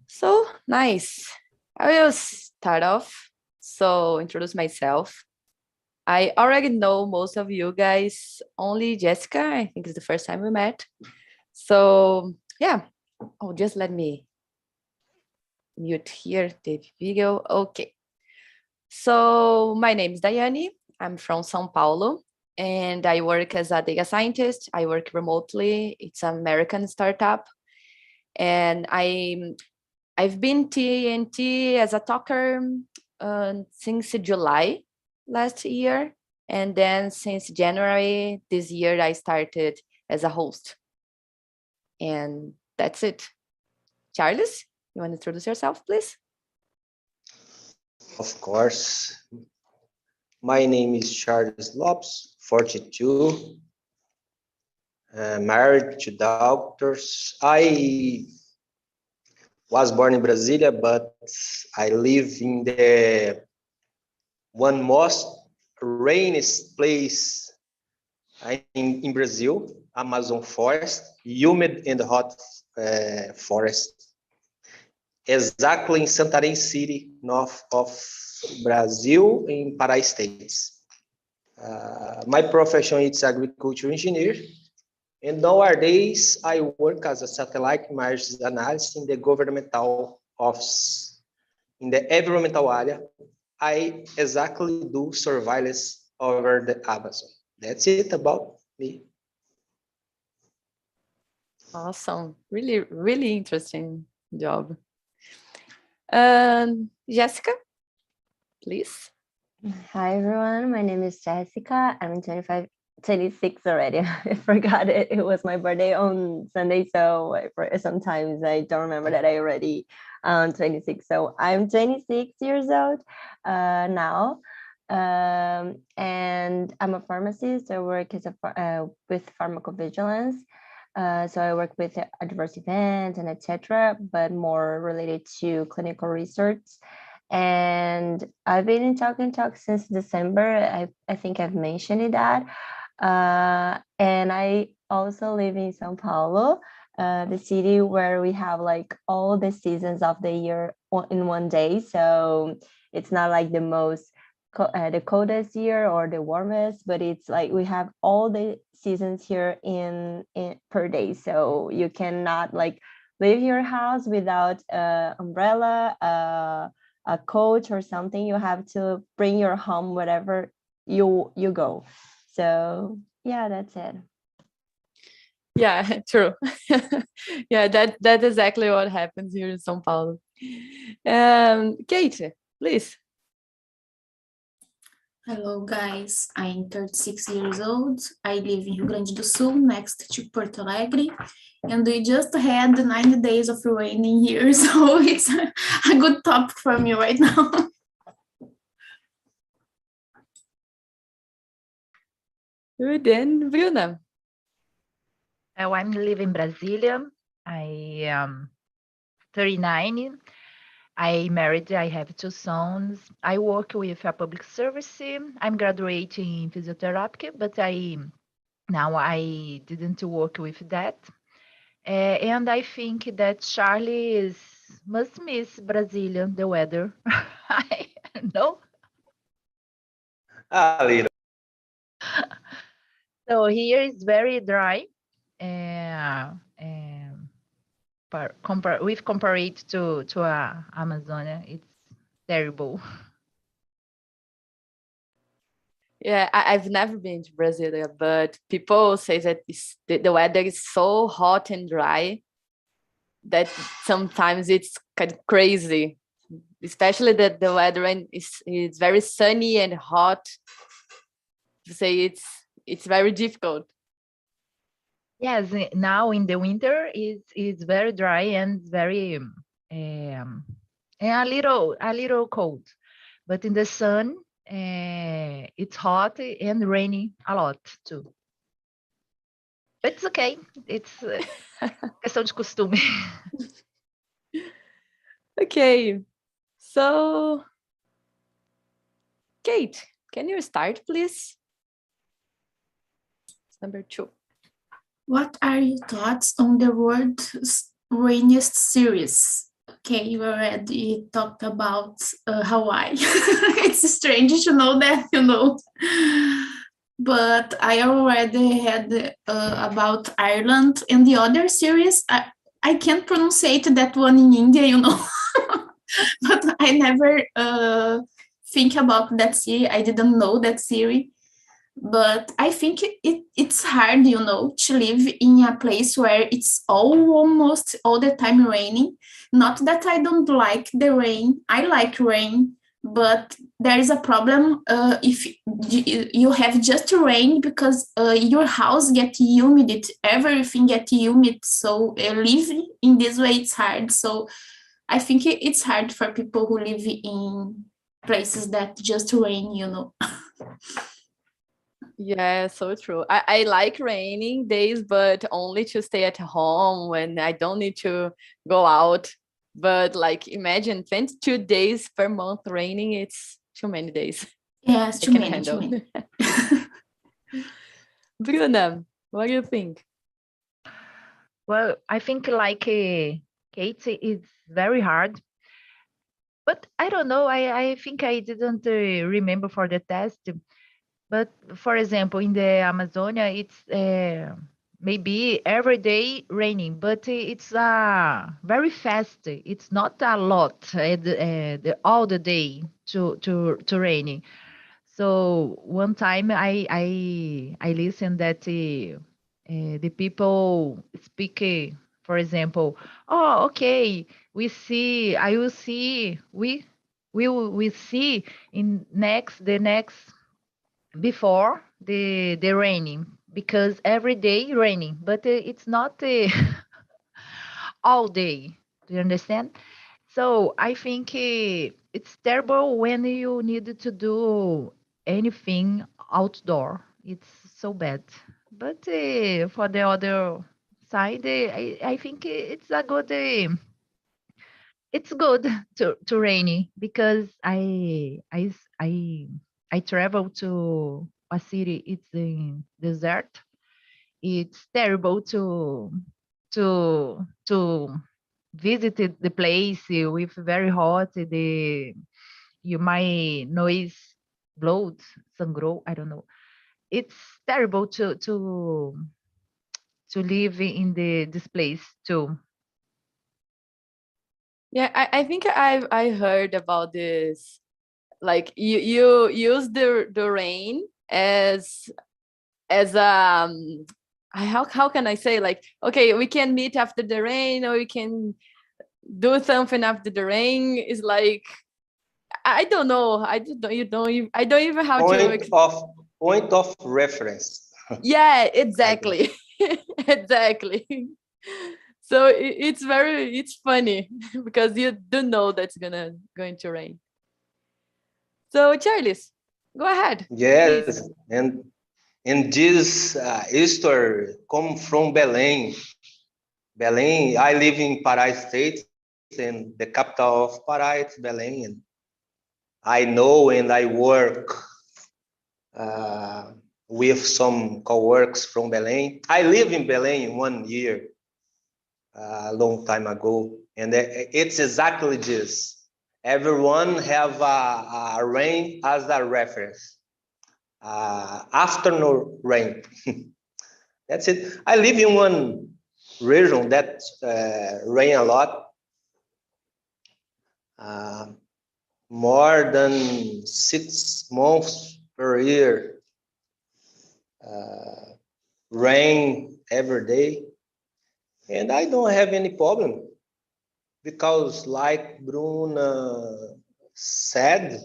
So nice. I will start off. So introduce myself. I already know most of you guys. Only Jessica, I think it's the first time we met. So yeah, just let me mute here the video. Okay. So my name is Daiane. I'm from São Paulo and I work as a data scientist. I work remotely. It's an American startup. And I've been TNT as a talker since July last year. And then since January this year, I started as a host. And that's it. Charles, you want to introduce yourself, please? Of course. My name is Charles Lopes, 42, married to daughters. I was born in Brasilia, but I live in the one most rainiest place in Brazil, Amazon forest, humid and hot forest. Exactly in Santarém City, north of Brazil, in Pará States. My profession is agriculture engineer, and nowadays I work as a satellite images analyst in the governmental office. In the environmental area, I exactly do surveillance over the Amazon. That's it about me. Awesome. Really, really interesting job. Jessica, please. Hi, everyone. My name is Jessica. I'm 26 already. I forgot it was my birthday on Sunday, so sometimes I don't remember that I already 26. So I'm 26 years old now, and I'm a pharmacist. I work as with pharmacovigilance. So I work with adverse events and etc., but more related to clinical research. And I've been in Talk and Talk since December. I think I've mentioned that. And I also live in São Paulo, the city where we have like all the seasons of the year in one day. So it's not like the coldest year or the warmest, but it's like we have all the seasons here in per day. So you cannot like leave your house without an umbrella, a coat or something. You have to bring your home wherever you go. So yeah, that's it. Yeah, true. Yeah, that's exactly what happens here in São Paulo. Kate, please. Hello guys, I'm 36 years old. I live in Rio Grande do Sul, next to Porto Alegre, and we just had 90 days of rain in here, so it's a good topic for me right now. Good, then Bruna. I'm living in Brasilia. I am 39. I married, I have 2 sons. I work with a public service. I'm graduating in physiotherapy, but now I didn't work with that. And I think that Charlie must miss Brasilia, the weather. I don't know. A little. So here is very dry. Compared to Amazonia, it's terrible. Yeah, I've never been to Brasilia, but people say that the weather is so hot and dry that sometimes it's kind of crazy, especially that the weather is very sunny and hot. To say it's very difficult. Yes, now in the winter it's very dry and very and a little cold, but in the sun it's hot and rainy a lot too. But it's okay. It's questão de costume. Okay, so Kate, can you start, please? Number 2. What are your thoughts on the world's rainiest series? Okay, you already talked about Hawaii. It's strange to know that, But I already had about Ireland, and the other series, I can't pronounce that one in India, But I never think about that series. I didn't know that series. But I think it's hard, to live in a place where it's almost all the time raining. Not that I don't like the rain. I like rain, but there is a problem if you have just rain, because your house gets humid, everything gets humid. So living in this way, it's hard. So I think it's hard for people who live in places that just rain, Yeah, so true. I like raining days, but only to stay at home when I don't need to go out. But like imagine 22 days per month raining, it's too many days. Yes, I too can many, handle. too many. Bruna, what do you think? Well, I think like Kate, it's very hard. But I don't know. I think I didn't remember for the test. But for example, in the Amazonia, it's maybe every day raining, but it's very fast. It's not a lot all the day to raining. So one time I listened that the people speak, for example, oh, okay, I will see, we see in the next before the raining, because every day raining, but it's not all day. Do you understand? So I think it's terrible when you need to do anything outdoor. It's so bad. But for the other side, I think it's a good. It's good to rainy, because I travel to a city. It's in desert. It's terrible to visit the place with very hot. My nose blowed, sangrou. I don't know. It's terrible to live in this place too. Yeah, I think I heard about this. Like you use the rain as how can I say, like, okay, we can meet after the rain, or we can do something after the rain. Is like I don't know. I just don't you don't even, I don't even how to Point of reference. yeah, I don't. exactly. Exactly. So it's funny because you do know that's going to rain. So Charles, go ahead, please. Yes, and this Easter come from Belém. Belém, I live in Pará State, and the capital of Pará is Belém. And I know and I work with some co-workers from Belém. I live in Belém 1 year, a long time ago, and it's exactly this. Everyone have a rain as a reference. Afternoon rain. That's it. I live in one region that rain a lot, more than 6 months per year. Rain every day, and I don't have any problem because, like Bruna said,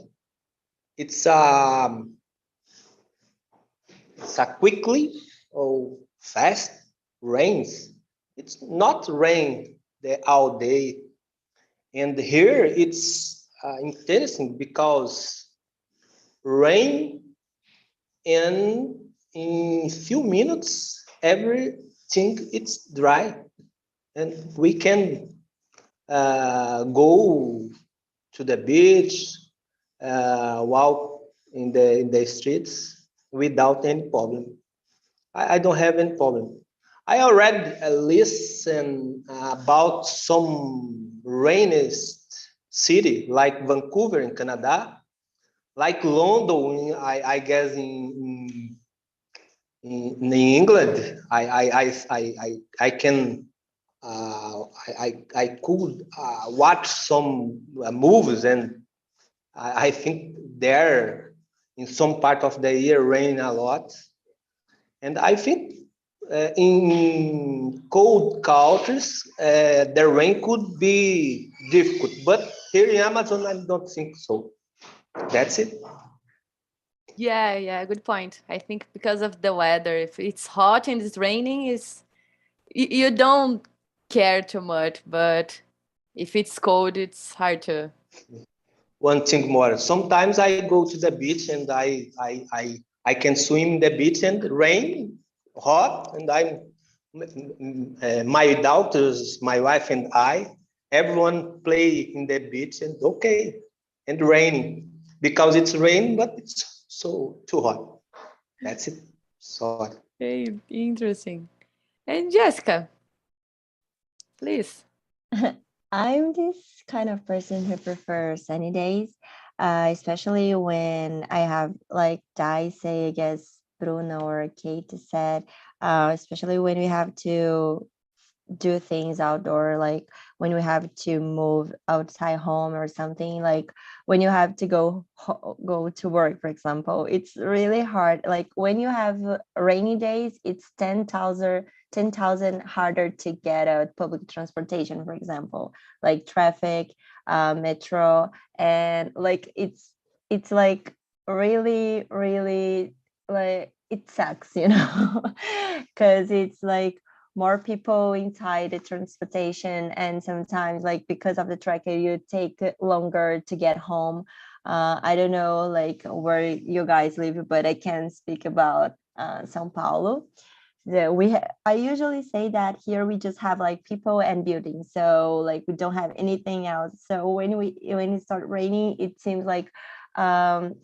it's a quickly or fast rains. It's not rain all day. And here it's interesting because rain and in few minutes everything it's dry and we can go to the beach, walk in the streets without any problem. I don't have any problem. I already listened about some rainiest city like Vancouver in Canada, like London, I guess in England. I can I could watch some movies, and I think there in some part of the year rain a lot, and I think in cold countries the rain could be difficult, but here in Amazon I don't think so. That's it. Yeah, good point. I think because of the weather, if it's hot and it's raining, you don't care too much, but if it's cold, it's hard to. One thing more. Sometimes I go to the beach and I can swim in the beach and rain hot, and my daughters, my wife and I, everyone play in the beach and okay, and raining because it's rain, but it's so too hot. That's it. Sorry. Hey, interesting. And Jessica, please. I'm this kind of person who prefers sunny days, especially when I have like Dice, I guess Bruno or Kate said, especially when we have to do things outdoor, like when we have to move outside home or something, like when you have to go to work, for example. It's really hard. Like when you have rainy days, it's 10,000 harder to get out public transportation, for example, like traffic, metro, and like it's like really like it sucks, because it's like more people inside the transportation, and sometimes like because of the traffic you take longer to get home. I don't know like where you guys live, but I can speak about Sao Paulo. I usually say that here we just have like people and buildings, so like we don't have anything else. So when it starts raining, it seems like um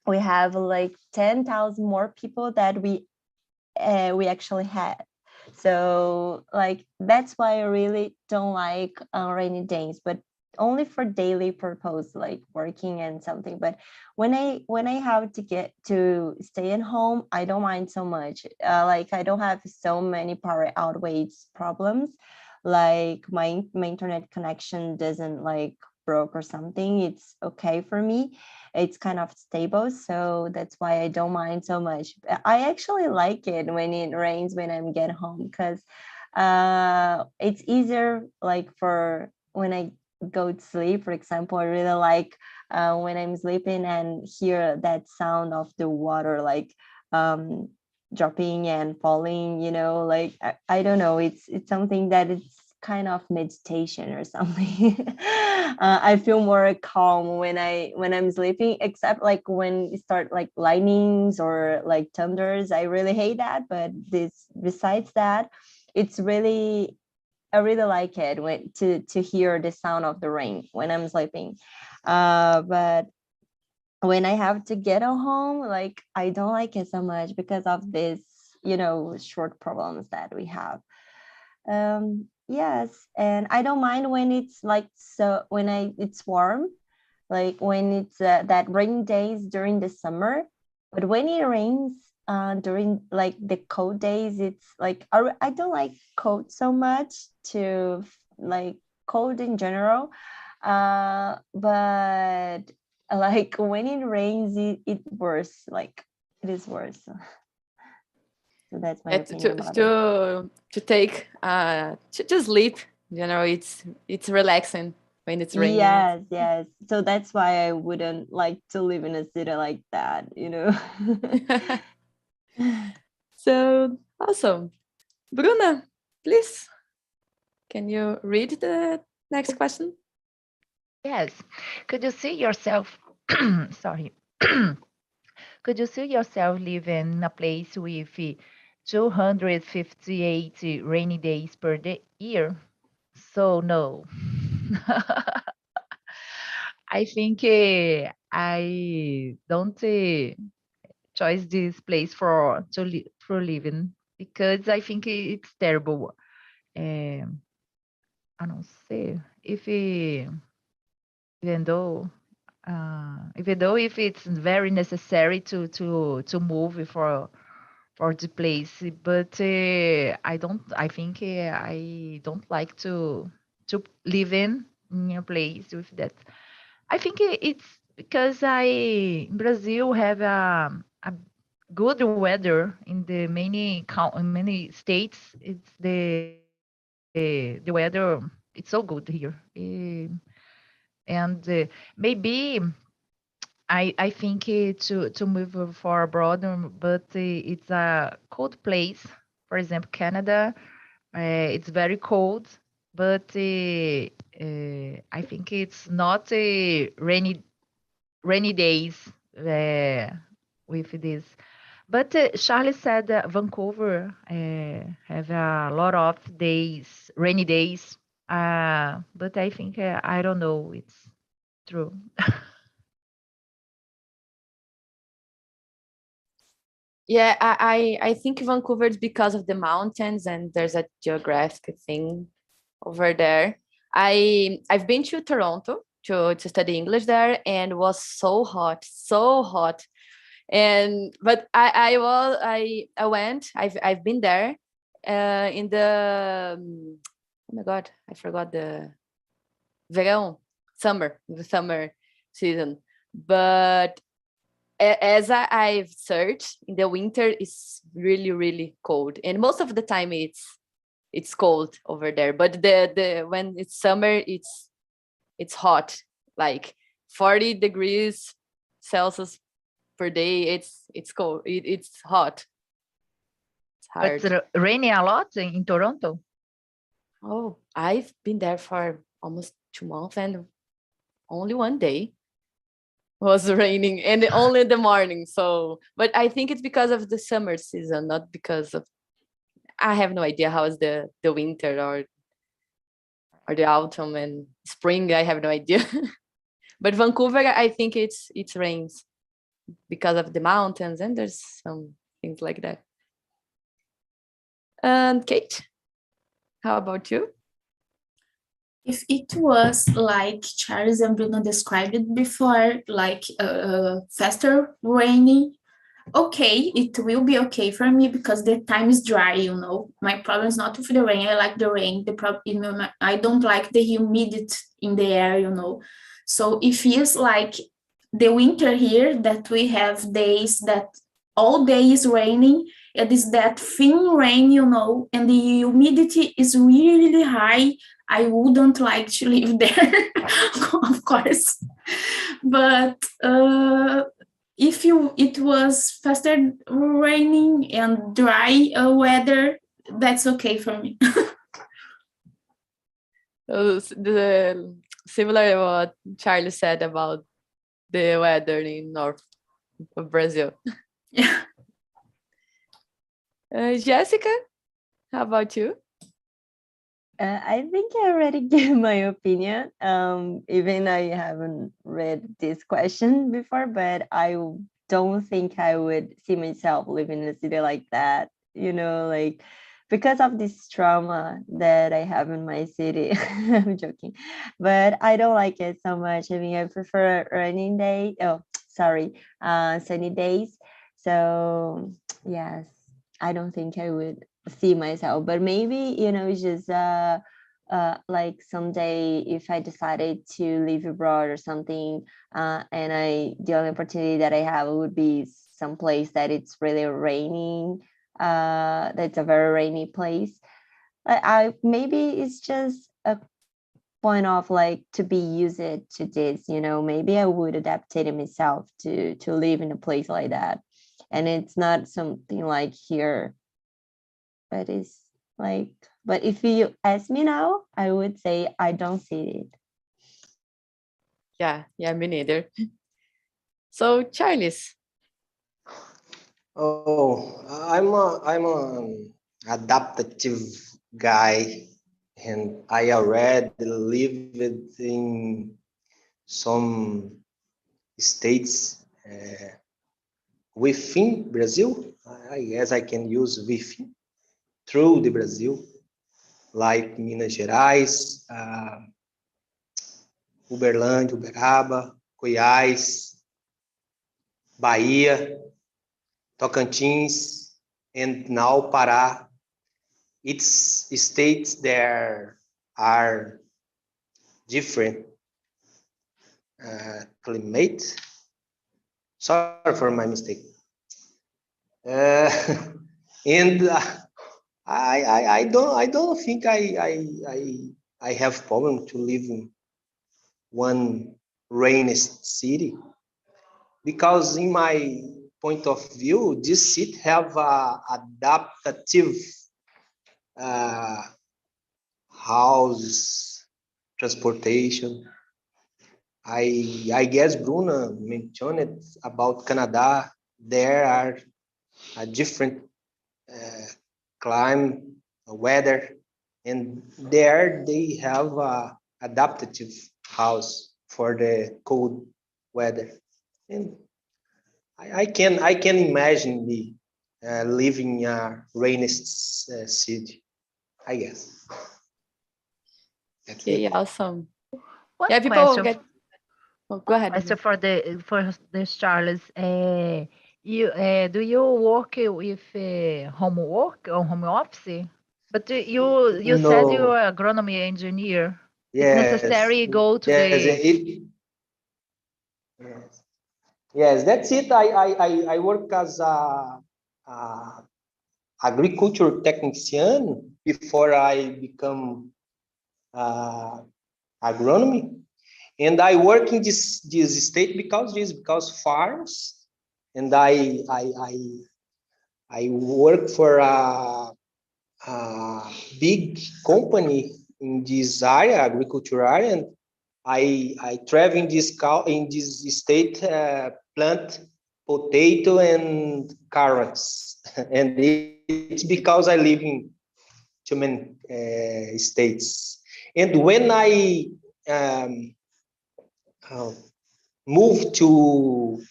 we have like 10,000 more people that we actually had. So like that's why I really don't like rainy days, but only for daily purpose, like working and something. But when I have to get to stay at home, I don't mind so much. Like I don't have so many power outages problems. Like my internet connection doesn't like broke or something. It's okay for me. It's kind of stable, so that's why I don't mind so much. I actually like it when it rains when I'm get home, because it's easier like for when I go to sleep, for example. I really like when I'm sleeping and hear that sound of the water like um dropping and falling, like I don't know, it's something that it's kind of meditation or something. I feel more calm when I'm sleeping, except like when it start like lightnings or like thunders. I really hate that, but this besides that, it's really I really like it when to hear the sound of the rain when I'm sleeping. But when I have to get home, like I don't like it so much because of this, short problems that we have. Yes, and I don't mind when it's like so when it's warm, like when it's that rainy days during the summer. But when it rains during like the cold days, it's like I don't like cold so much to like cold in general. But like when it rains, it worse. Like it is worse. So that's my opinion about it. To take to sleep. It's relaxing when it's raining. Yes. So that's why I wouldn't like to live in a city like that. So awesome. Bruna, please, can you read the next question? Yes. Could you see yourself, sorry, could you see yourself living in a place with 258 rainy days per year? So no. I think I don't choose this place for living. because I think it's terrible. I don't say even though if it's very necessary to move for the place, but I think I don't like to live in a place with that. I think it's because in Brazil have a good weather in the in many states. It's the weather. It's so good here, and maybe I think to move for abroad, but it's a cold place. For example, Canada, it's very cold, but I think it's not rainy days with this. But Charlie said that Vancouver have a lot of days, rainy days. But I think I don't know. It's true. Yeah, I think Vancouver is because of the mountains and there's a geographic thing over there. I've been to Toronto to study English there and it was so hot, so hot. And but I went, I've been there in the oh my god, I forgot the verão, the summer season. But as I've searched, in the winter it's really really cold, and most of the time it's cold over there. But the when it's summer, it's hot, like 40 degrees Celsius per day. It's cold. It's hot. It's But hard. raining a lot in Toronto. Oh, I've been there for almost 2 months, and only one day was raining, and only in the morning. So, but I think it's because of the summer season, not because of. I have no idea how is the winter or the autumn and spring. I have no idea. But Vancouver, I think it rains because of the mountains, and there's some things like that. And Kate, how about you? If it was like Charles and Bruno described it before, like faster raining, okay, it will be okay for me because the time is dry, you know. My problem is not with the rain. I like the rain. The problem, you know, I don't like the humidity in the air, you know. So it feels like the winter here that we have days that all day is raining. It is that thin rain, you know, and the humidity is really, really high. I wouldn't like to live there, of course. But if it was faster raining and dry weather, that's okay for me. The similar to what Charlie said about the weather in north of Brazil. Yeah. Jessica, how about you? I think I already gave my opinion. Even I haven't read this question before, but I don't think I would see myself living in a city like that. You know, like because of this trauma that I have in my city. I'm joking, but I don't like it so much. I mean, I prefer rainy day. Oh, sorry, sunny days. So yes, I don't think I would see myself, but maybe, you know, just like someday if I decided to live abroad or something, and the only opportunity that I have would be some place that it's really raining, that's a very rainy place. I maybe it's just a point of like to be used to this, you know. Maybe I would adapt it myself to live in a place like that, and it's not something like here, but it's like, but if you ask me now, I would say I don't see it. Yeah, me neither. So, Charles. Oh, I'm an adaptive guy, and I already lived in some states within Brazil. I guess I can use within. through the Brazil, like Minas Gerais, Uberlândia, Uberaba, Goiás, Bahia, Tocantins, and now Pará. It's states there are different climate. Sorry for my mistake. And I don't think I have problem to live in one rainy city, because in my point of view, this city have a adaptive house transportation. I guess Bruna mentioned about Canada. There are a different climate, weather, and there they have a adaptive house for the cold weather. And I can imagine me living in a rainy city, I guess. That's Okay, it. awesome. One Yeah, people question. get. Oh, go ahead. Question for the Charles. You do you work with homework or home office? But you said No, you're an agronomy engineer. It's yes, necessary go to yes, the. yes, that's it. I work as a agriculture technician before I become agronomy, and I work in this state because farms, and I work for a big company in this area, agriculture area, and I travel in this state, plant potato and carrots, and it's because I live in too many states. And when I moved to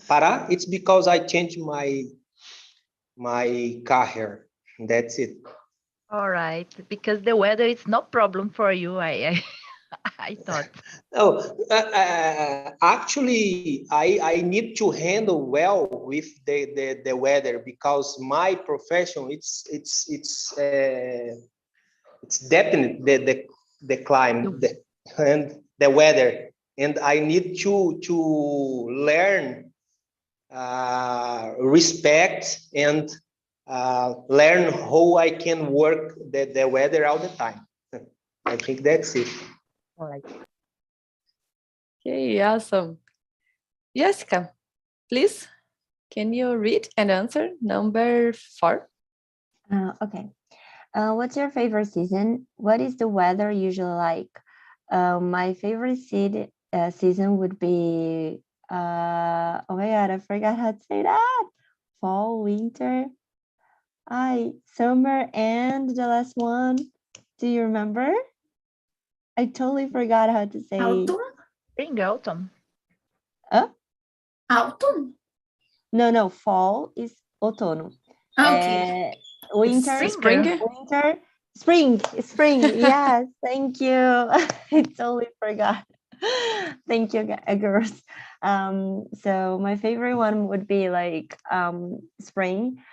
Pará, it's because I changed my career. That's it. All right, because the weather is no problem for you. I thought. Oh, actually, I need to handle well with the weather, because my profession it's definite the climate and the weather, and I need to learn respect and learn how I can work the weather all the time. I think that's it. All right. Okay, awesome. Jessica, please, can you read and answer number 4? Okay. What's your favorite season? What is the weather usually like? My favorite season would be, oh my God, I forgot how to say that. Fall, winter, summer, and the last one. Do you remember? I totally forgot how to say. Autumn? Spring, autumn. Autumn? No, fall is outono. Okay. Winter, Spring? winter, spring. Yes, thank you. I totally forgot. Thank you, girls. So my favorite one would be like spring,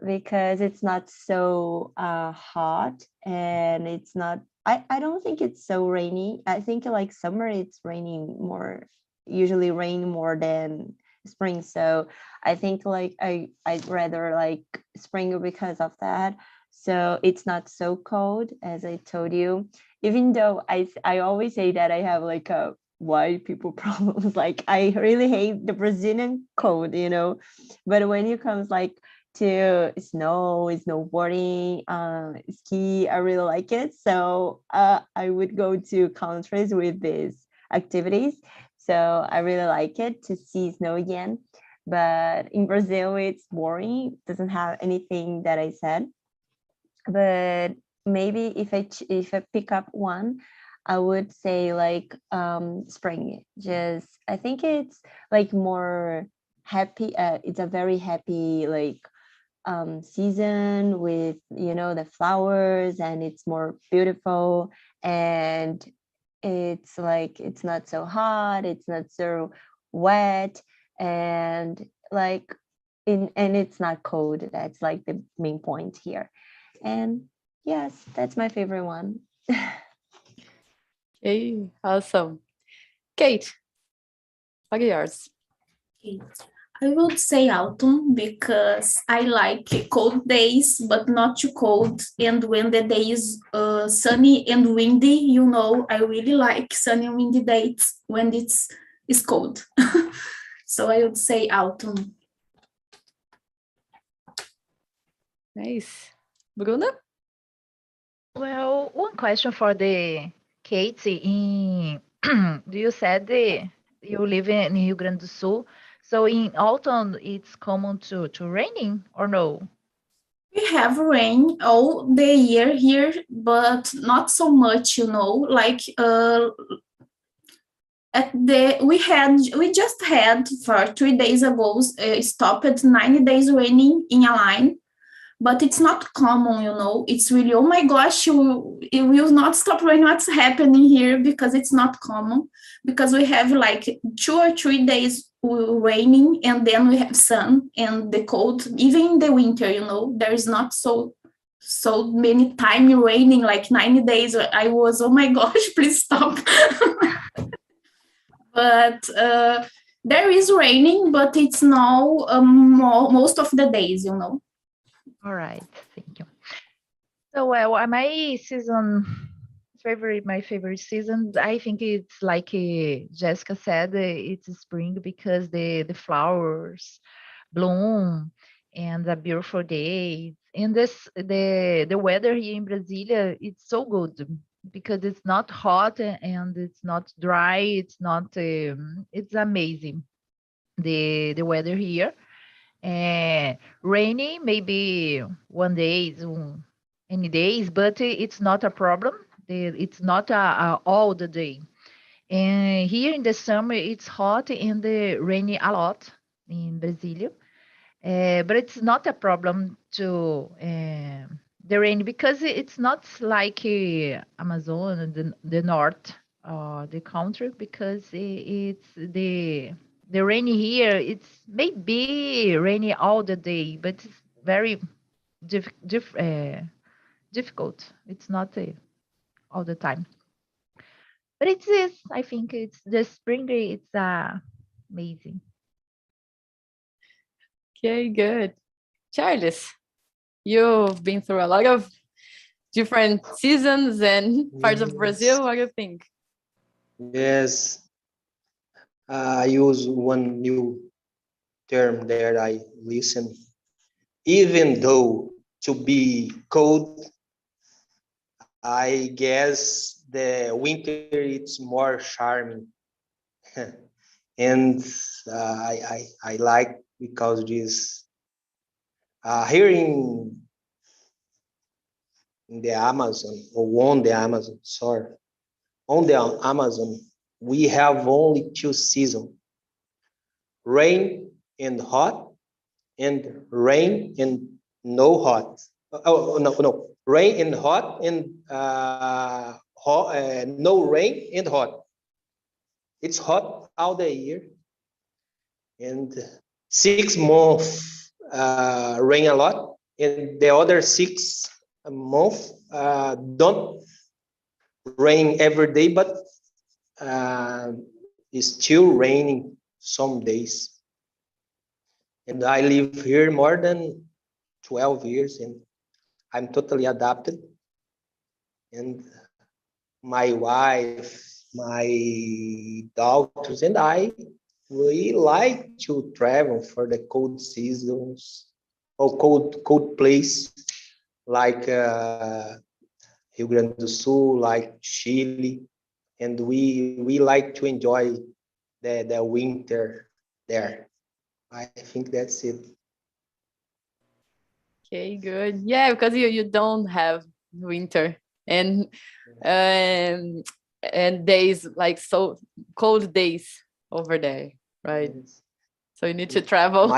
because it's not so hot, and it's not. I don't think it's so rainy. I think like summer, it's raining more. Usually rain more than spring. So I think like I'd rather like spring because of that. So it's not so cold, as I told you. Even though I always say that I have like a white people problems. Like I really hate the Brazilian cold, But when it comes like to snowboarding, ski, I really like it. So I would go to countries with these activities. So I really like it to see snow again. But in Brazil, it's boring. Doesn't have anything that I said. But maybe if I pick up one, I would say like spring. Just I think it's like more happy. It's a very happy like season with, you know, the flowers, and it's more beautiful, and it's like it's not so hot, it's not so wet, and like and it's not cold. That's like the main point here. And yes, that's my favorite one. Okay, awesome. Kate, what are yours? Okay. I would say autumn because I like cold days, but not too cold. And when the day is sunny and windy, you know, I really like sunny and windy days when it's cold. So I would say autumn. Nice. Bruna? Well, one question for the Katie. Do you said you live in Rio Grande do Sul? So in autumn, it's common to raining or no? We have rain all the year here, but not so much, you know. Like we just had for 3 days ago stopped 90 days raining in a line, but it's not common, you know. It's really, oh my gosh, it will not stop raining. What's happening here? Because it's not common. Because we have like 2 or 3 days raining, and then we have sun and the cold. Even in the winter, you know, there is not so many time raining, like 90 days. I was, oh my gosh, please stop. But there is raining, but it's now most of the days, you know. All right, thank you. So well, my favorite season, I think it's like Jessica said, it's spring because the flowers bloom and a beautiful day. And the weather here in Brasilia, it's so good because it's not hot and it's not dry. It's not it's amazing the weather here. Rainy maybe one day, any days, but it's not a problem. It's not all the day. And here in the summer, it's hot and rainy a lot in Brasilia. But it's not a problem to the rain because it's not like Amazon, the north, the country, because it's the rainy here. It's maybe rainy all the day, but it's very difficult. It's not all the time. But it is. I think it's the spring. It's amazing. Okay, good. Charles, you've been through a lot of different seasons and parts of Brazil. What do you think? Yes, I use one new term there. I listen. Even though to be cold, I guess the winter it's more charming, and I like because this here in the Amazon or on the Amazon, sorry, on the Amazon we have only 2 seasons: rain and hot, and rain and no hot. Oh no, rain and hot and no rain and hot. It's hot all the year, and 6 months rain a lot, and the other 6 months don't rain every day, but it's still raining some days. And I live here more than 12 years, and I'm totally adapted. And my wife, my daughters, and I, we like to travel for the cold seasons or cold place like Rio Grande do Sul, like Chile, and we like to enjoy the winter there. I think that's it. Okay, good. Yeah, because you don't have winter and days like so cold days over there, right? So you need to travel.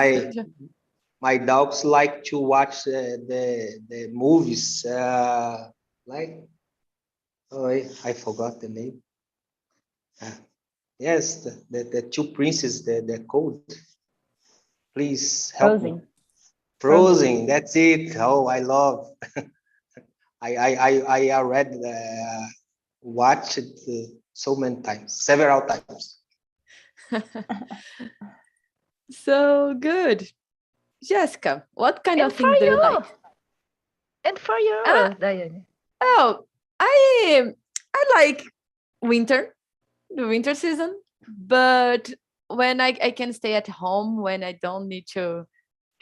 My my dogs like to watch the movies. Like, oh, I forgot the name. Yes, the two princes, the code. Please help me. Frozen. That's it. Oh, I love. I already watched it so many times, several times. So good. Jessica, what kind And of things do you like? And for you, Diane. Oh, I like winter, the winter season, but when I can stay at home, when I don't need to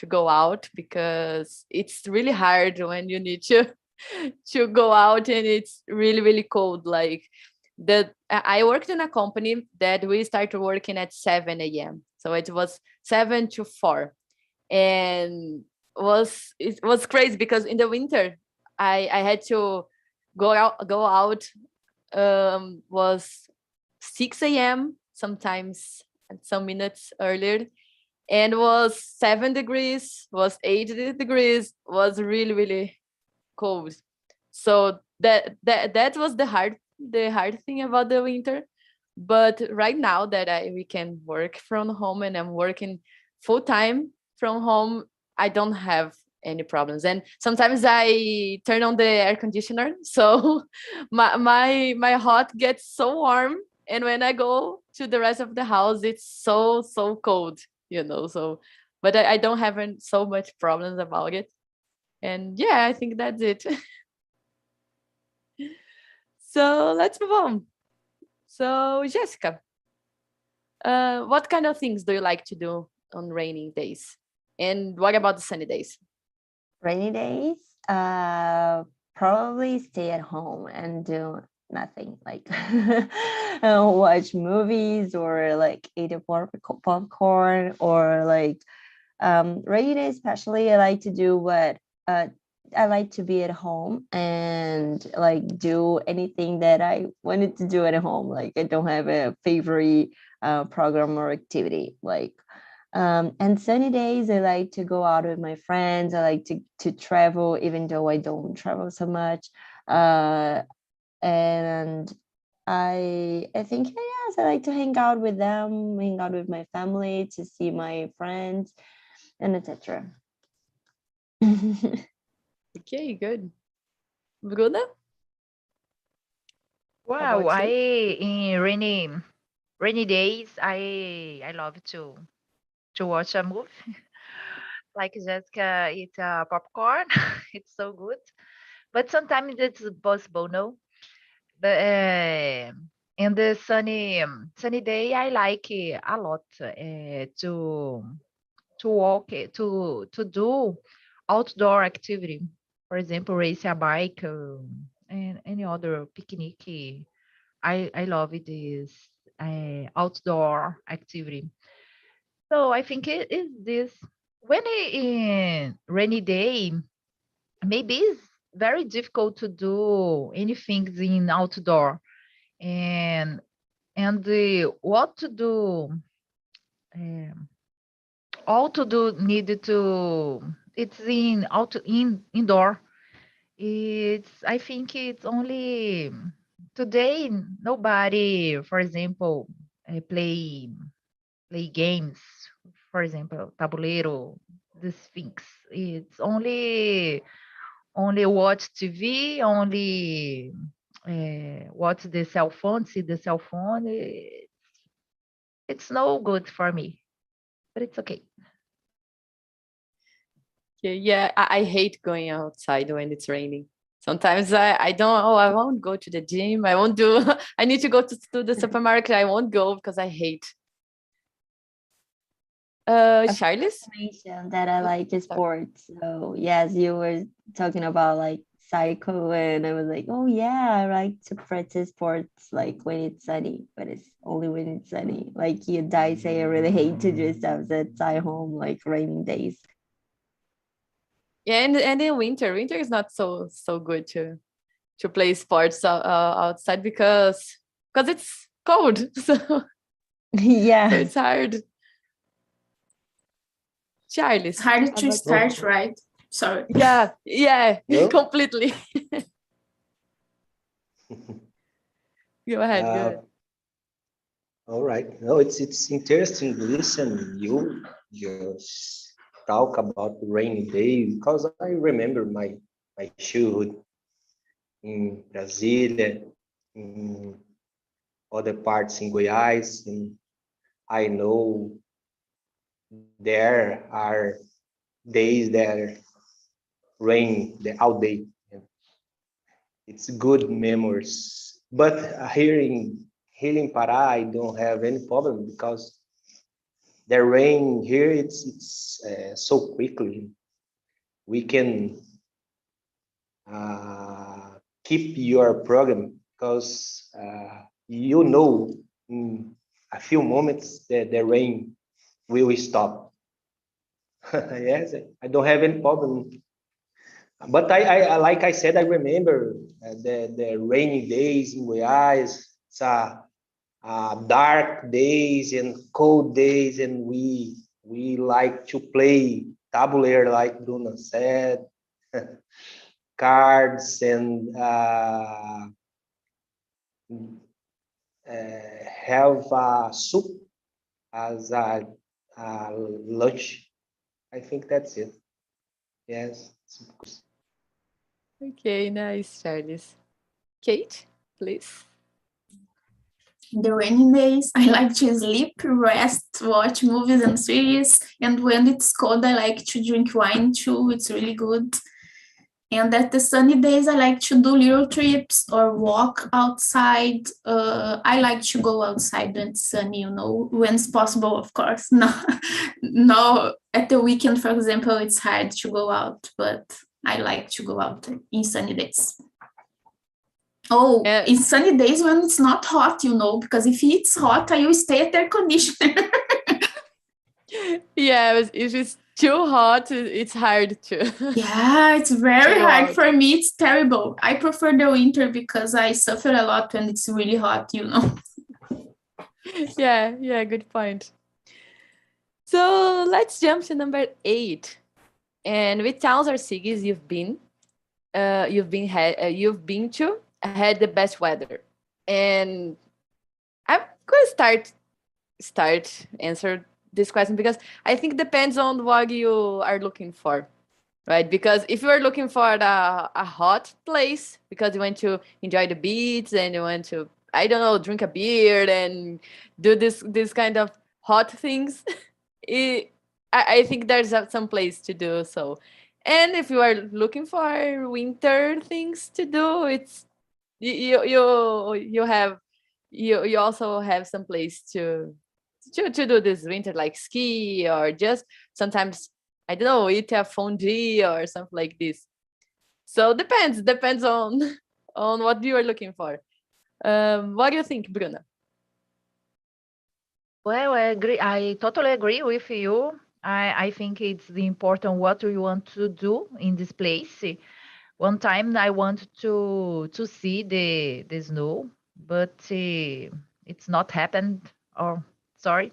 go out, because it's really hard when you need to go out and it's really, really cold. Like I worked in a company that we started working at 7 a.m. So it was 7 to 4. And it was crazy because in the winter I had to go out was 6 a.m. sometimes and some minutes earlier, and was 7 degrees, was 8 degrees, was really, really cold. So that was the hard thing about the winter. But right now that we can work from home and I'm working full time from home, I don't have any problems. And sometimes I turn on the air conditioner, so my hot gets so warm, and when I go to the rest of the house, it's so cold, So, but I don't have so much problems about it. And yeah, I think that's it. So let's move on. So Jessica, what kind of things do you like to do on rainy days? And what about the sunny days? Rainy days, probably stay at home and do nothing, like watch movies or like eat a popcorn, or like rainy days especially, I like to do what I like to be at home and like do anything that I wanted to do at home. Like I don't have a favorite program or activity. Like and sunny days, I like to go out with my friends. I like to travel, even though I don't travel so much. And I think yes, I like to hang out with them, hang out with my family, to see my friends, and etc. Okay, good. Bruna? Wow, About you? in rainy days, I love to watch a movie. Like Jessica eat popcorn. It's so good. But sometimes it's possible, no? But in the sunny day, I like a lot to walk, to do outdoor activity. For example, race a bike and any other picnic. I love this outdoor activity. So I think it is this when in rainy day, maybe it's very difficult to do anything in outdoor, and what to do, um, all to do needed to it's indoor. It's I think it's only today nobody, for example, play games, for example, tabuleiro, these things. It's only watch TV, only watch the cell phone, see the cell phone. It's no good for me, but it's okay. Yeah, I hate going outside when it's raining. Sometimes I don't, I won't go to the gym. I won't do, I need to go to the supermarket. I won't go because I hate. Charles? Mentioned that I like Sorry. sports. So yes, you were talking about like cycle, and I was like, oh yeah, I like to practice sports like when it's sunny, but it's only when it's sunny. Like you die say, I really hate to do stuff that's at home like raining days. Yeah, and in winter is not so good to play sports outside because it's cold. So Yeah. so it's hard. Charles. It's hard how to about start, you? right? Sorry. Yeah, No? completely. Go ahead, go ahead. All right. No, it's interesting to listen you just talk about the rainy day because I remember my childhood in Brasília, in other parts in Goiás, and I know there are days that rain all day. It's good memories. But here in Pará, I don't have any problem because the rain here it's so quickly. We can keep your program because in a few moments the rain will stop. Yes, I don't have any problem. But like I said, I remember the rainy days in Goiás. It's dark days and cold days, and we like to play tabuleiro, like Bruna said, cards and have soup as a lunch. I think that's it. Yes. Okay, nice, Charles. Kate, please. In the rainy days, I like to sleep, rest, watch movies and series. And when it's cold, I like to drink wine too. It's really good. And at the sunny days, I like to do little trips or walk outside. I like to go outside when it's sunny, when it's possible, of course. No, at the weekend, for example, it's hard to go out, but I like to go out in sunny days. Oh, in sunny days when it's not hot, because if it's hot, I will stay at air conditioner. Yeah, if it's too hot, it's hard to. Yeah, it's very go hard out. for me. It's terrible. I prefer the winter because I suffer a lot when it's really hot, Yeah, good point. So let's jump to number 8. And which towns or cities you've been to had the best weather? And I'm going to start answer this question because I think it depends on what you are looking for, right? Because if you are looking for a hot place because you want to enjoy the beach and you want to, I don't know, drink a beer and do this kind of hot things, I think there's some place to do so. And if you are looking for winter things to do, it's you also have some place to do this winter, like ski or just sometimes, I don't know, eat a fondue or something like this. So depends on on what you are looking for. What do you think, Bruna? Well, I agree. I totally agree with you. I think it's the important what we want to do in this place. One time I want to see the snow, but it's not happened. Or sorry,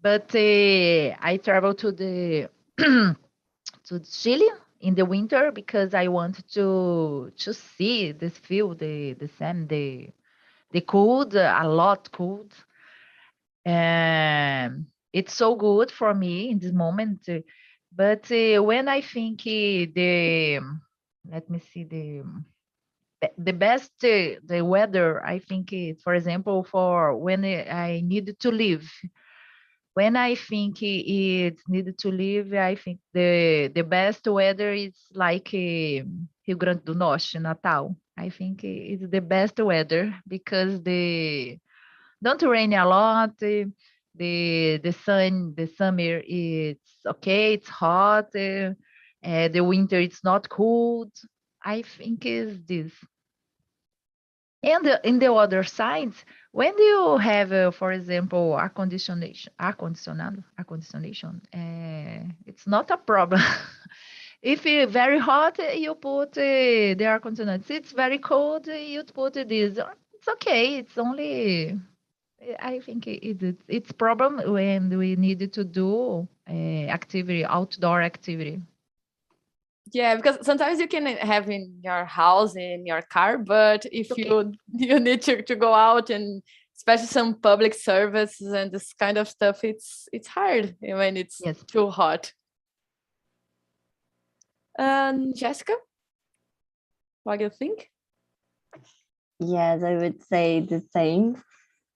but I travel to the to Chile in the winter because I want to see this field, the sand, the cold, a lot cold. It's so good for me in this moment. But when I think let me see, the best, the weather, I think, for example, for when I need to leave. When I think it's needed to leave, I think the best weather is like Rio Grande do Norte, Natal. I think it's the best weather because the don't rain a lot. The summer it's okay, it's hot. The winter it's not cold. I think is this. And in the other side, when you have, for example, air conditionation, it's not a problem. If it's very hot, you put the air conditioner. If it's very cold, you put this. It's okay. It's only I think it's problem when we need to do activity, outdoor activity. Yeah, because sometimes you can have in your house, in your car, but if you need to go out, and especially some public services and this kind of stuff, it's hard when it's too hot. Jessica, what do you think? Yes, I would say the same.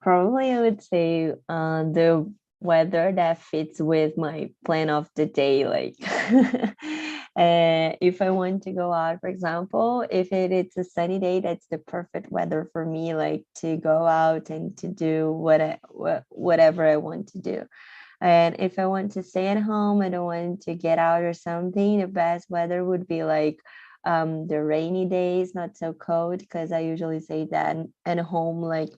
Probably I would say the weather that fits with my plan of the day. Like if I want to go out, for example, if it's a sunny day, that's the perfect weather for me, like to go out and to do whatever I want to do. And if I want to stay at home, I don't want to get out or something, the best weather would be like the rainy days, not so cold, because I usually say that at home, like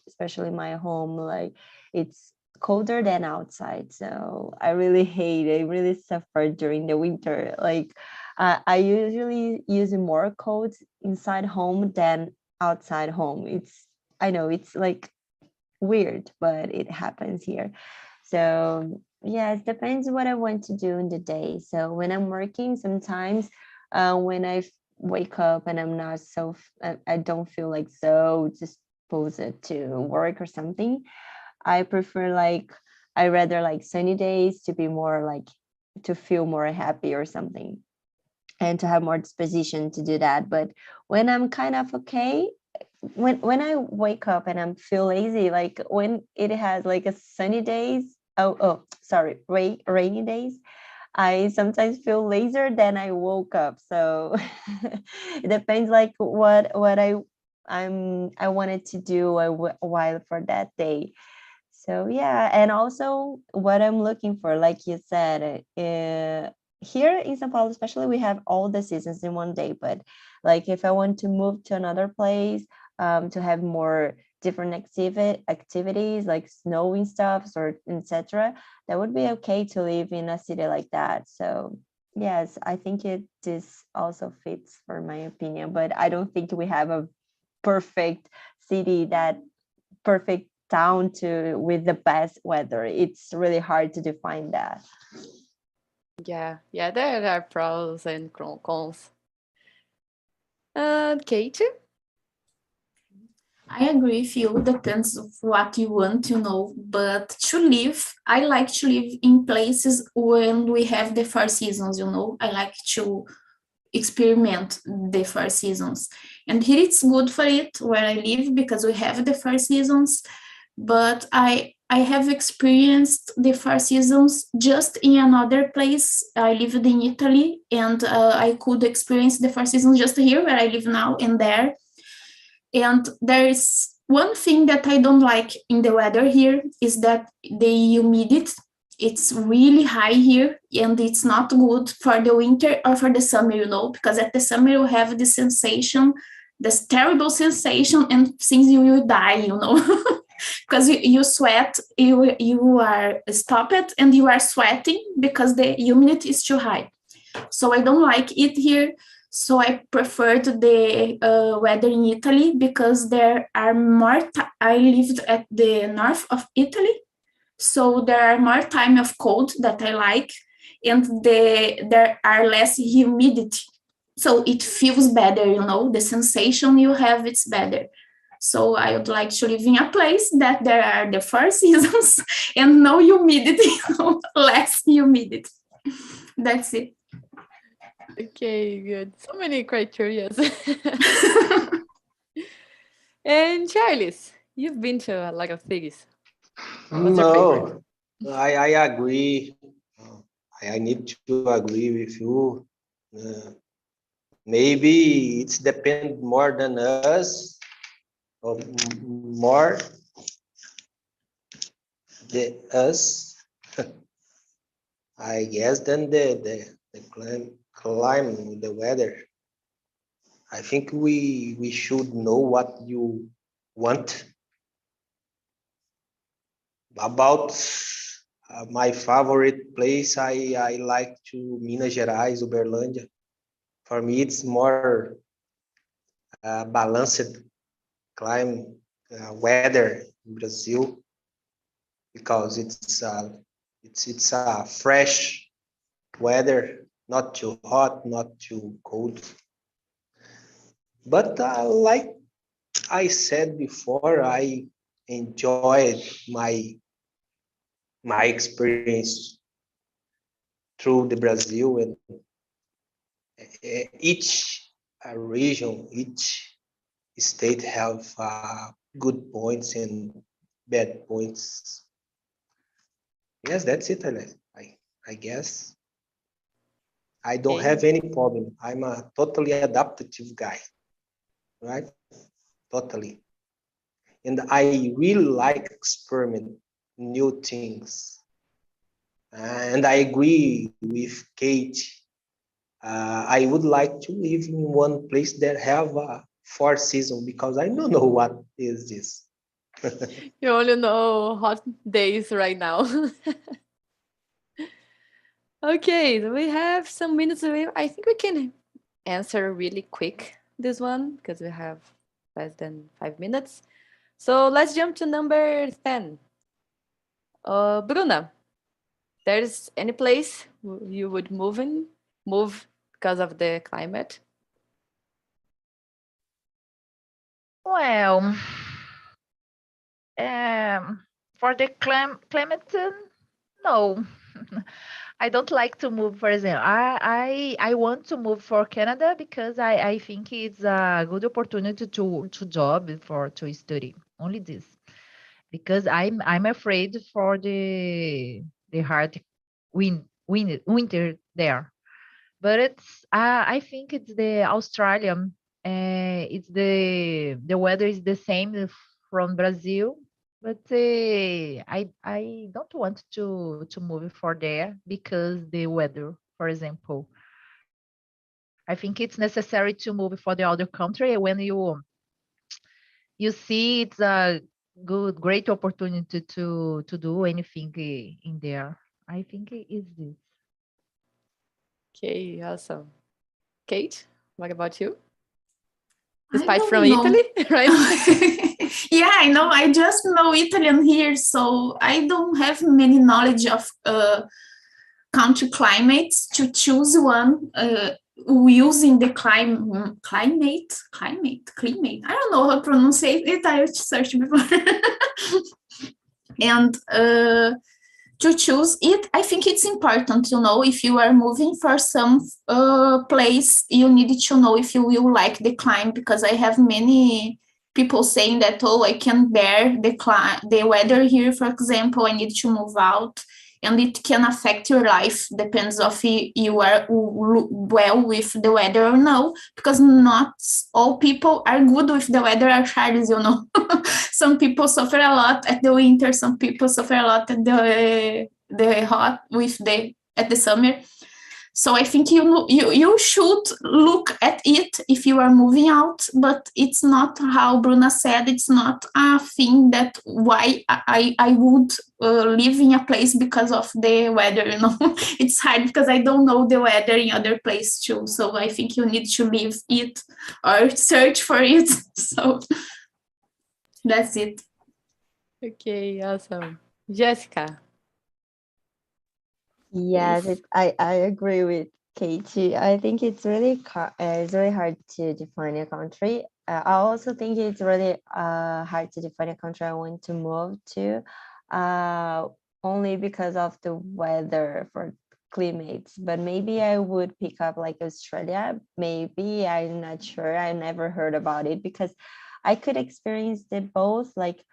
especially my home, like it's colder than outside. So I really suffer during the winter. Like I usually use more coats inside home than outside home. I know it's like weird, but it happens here. So yeah, it depends what I want to do in the day. So when I'm working, sometimes when I wake up and I'm not I don't feel like so disposed to work or something, I prefer I rather like sunny days to be more like to feel more happy or something, and to have more disposition to do that. But when I'm kind of okay, when I wake up and I'm feel lazy, like when it has like a sunny days, rainy days, I sometimes feel lazier than I woke up. So it depends like what I wanted to do a while for that day. So yeah, and also what I'm looking for, like you said, here in São Paulo, especially, we have all the seasons in one day. But like if I want to move to another place, to have more different activities like snowing stuff or etc., that would be okay to live in a city like that. So yes, I think this also fits for my opinion, but I don't think we have a perfect city, that perfect town with the best weather. It's really hard to define that. Yeah, there are pros and cons. Kate? I agree with you. Depends of what you want to know. But to live, I like to live in places when we have the 4 seasons. I like to experiment the 4 seasons. And here it's good for it where I live because we have the 4 seasons. But I have experienced the 4 seasons just in another place. I lived in Italy, and I could experience the 4 seasons just here where I live now and there. And there is one thing that I don't like in the weather here is that the humidity, it's really high here, and it's not good for the winter or for the summer, because at the summer you have this sensation, this terrible sensation, and things you will die, because you sweat, you are stopped and you are sweating because the humidity is too high. So I don't like it here. So I preferred the weather in Italy because there are more. I lived at the north of Italy, so there are more time of cold that I like, and there are less humidity, so it feels better. The sensation you have, it's better. So I would like to live in a place that there are the 4 seasons and no humidity, less humidity. That's it. Okay, good. So many criteria. And Charles, you've been to a lot of things. No, I agree. I need to agree with you. Maybe it's depend more than us, or more the us, I guess, than the climate, the weather. I think we should know what you want. About my favorite place, I like to Minas Gerais, Uberlândia. For me, it's more balanced climate, weather in Brazil, because it's It's a fresh weather, not too hot, not too cold. But like I said before, I enjoyed my experience through the Brazil, and each region, each state have good points and bad points. Yes, that's it. I guess I don't have any problem. I'm a totally adaptive guy, right? Totally. And I really like experiment new things. And I agree with Kate. I would like to live in one place that have a 4 season, because I don't know what is this. You only know hot days right now. Okay, so we have some minutes. I think we can answer really quick this one because we have less than 5 minutes. So let's jump to number 10. Bruna, there's any place you would move because of the climate? Well, for the climate, no. I don't like to move, for example. I want to move for Canada because I think it's a good opportunity to job for to study. Only this. Because I'm afraid for the hard winter there. But it's I think it's the Australian. It's the weather is the same from Brazil, but I don't want to move for there because the weather, for example. I think it's necessary to move for the other country when you see it's a great opportunity to do anything in there. I think it is this. Okay, awesome. Kate, what about you? I Despite don't from know. Italy, right? Yeah, I know. I just know Italian here, so I don't have many knowledge of country climates to choose one using the climate. I don't know how to pronounce it. I searched before. And to choose it, I think it's important to know if you are moving for some place, you need to know if you will like the climate, because I have many people saying that, oh, I can bear the weather here, for example, I need to move out. And it can affect your life, depends of you are well with the weather or no, because not all people are good with the weather are Charles, you know. Some people suffer a lot at the winter, some people suffer a lot at the hot at the summer. So I think you should look at it if you are moving out, but it's not how Bruna said, it's not a thing that why I would live in a place because of the weather, you know. It's hard because I don't know the weather in other places too. So I think you need to live it or search for it. So that's it. Okay, awesome. Jessica. Yes, I agree with Katie. I think it's really hard to define a country. I also think it's really hard to define a country I want to move to, only because of the weather for climates. But maybe I would pick up like Australia. Maybe, I'm not sure. I never heard about it because I could experience the both, like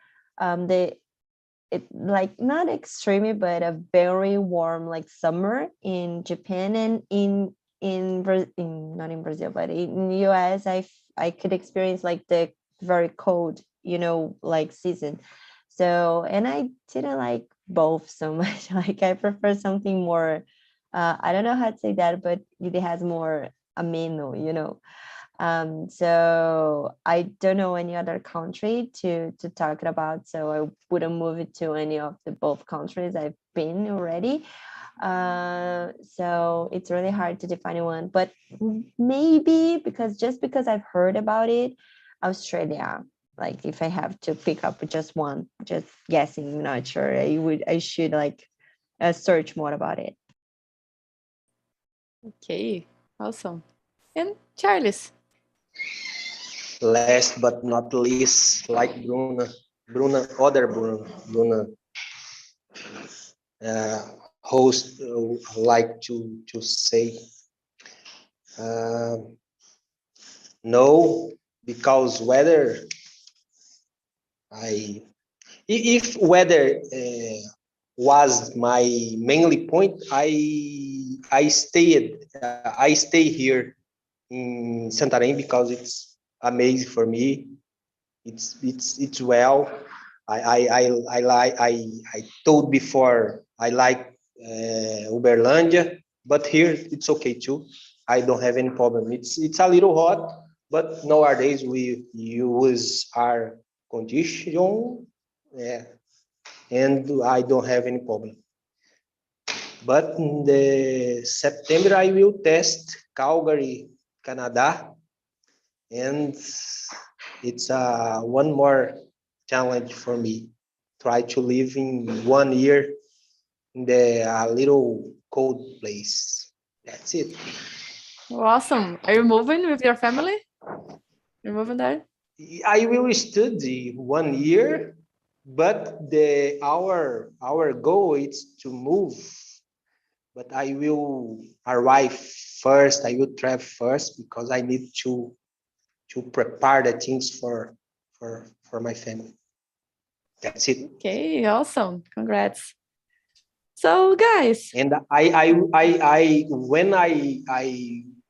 it like not extremely, but a very warm like summer in Japan, and not in Brazil, but in the US, I could experience like the very cold, like season. So, and I didn't like both so much. Like I prefer something more, I don't know how to say that, but it has more ameno. So I don't know any other country to talk about, so I wouldn't move it to any of the both countries I've been already. So it's really hard to define one, but maybe because I've heard about it, Australia. Like if I have to pick up just one, just guessing, not sure, I should like search more about it. Okay, awesome. And Charles. Last but not least, like Bruna host like to say, no, because weather, if weather was my mainly point, I stay here in Santarém because it's amazing for me. It's well. I told before I like Uberlândia, but here it's okay too. I don't have any problem. It's a little hot, but nowadays we use our condition, and I don't have any problem. But in the September I will test Calgary, Canada, and it's one more challenge for me. Try to live in 1 year in the little cold place. That's it. Awesome. Are you moving with your family? You're moving there? I will study 1 year, but our goal is to move. But I will arrive first. I will travel first because I need to prepare the things for my family. That's it. Okay, awesome. Congrats. So, guys. And when I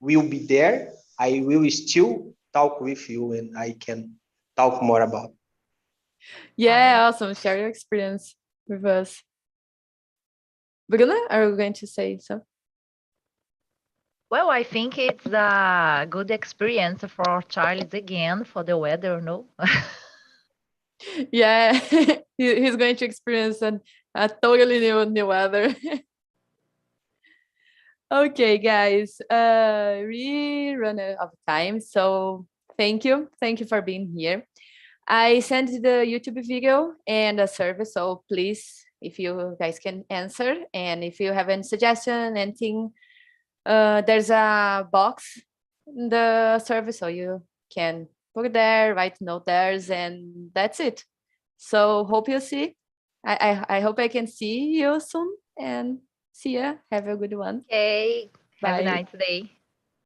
will be there, I will still talk with you and I can talk more about. Yeah, awesome. Share your experience with us. Bruna, are you going to say so? Well, I think it's a good experience for Charles again for the weather, no? Yeah, he's going to experience a totally new weather. Okay, guys, we run out of time, so thank you for being here. I sent the YouTube video and a survey, so please, if you guys can answer, and if you have any suggestion, anything, there's a box in the survey, so you can put there, write note there, and that's it. So hope you see. I hope I can see you soon, and see ya. Have a good one. Okay, have a Bye. nice day.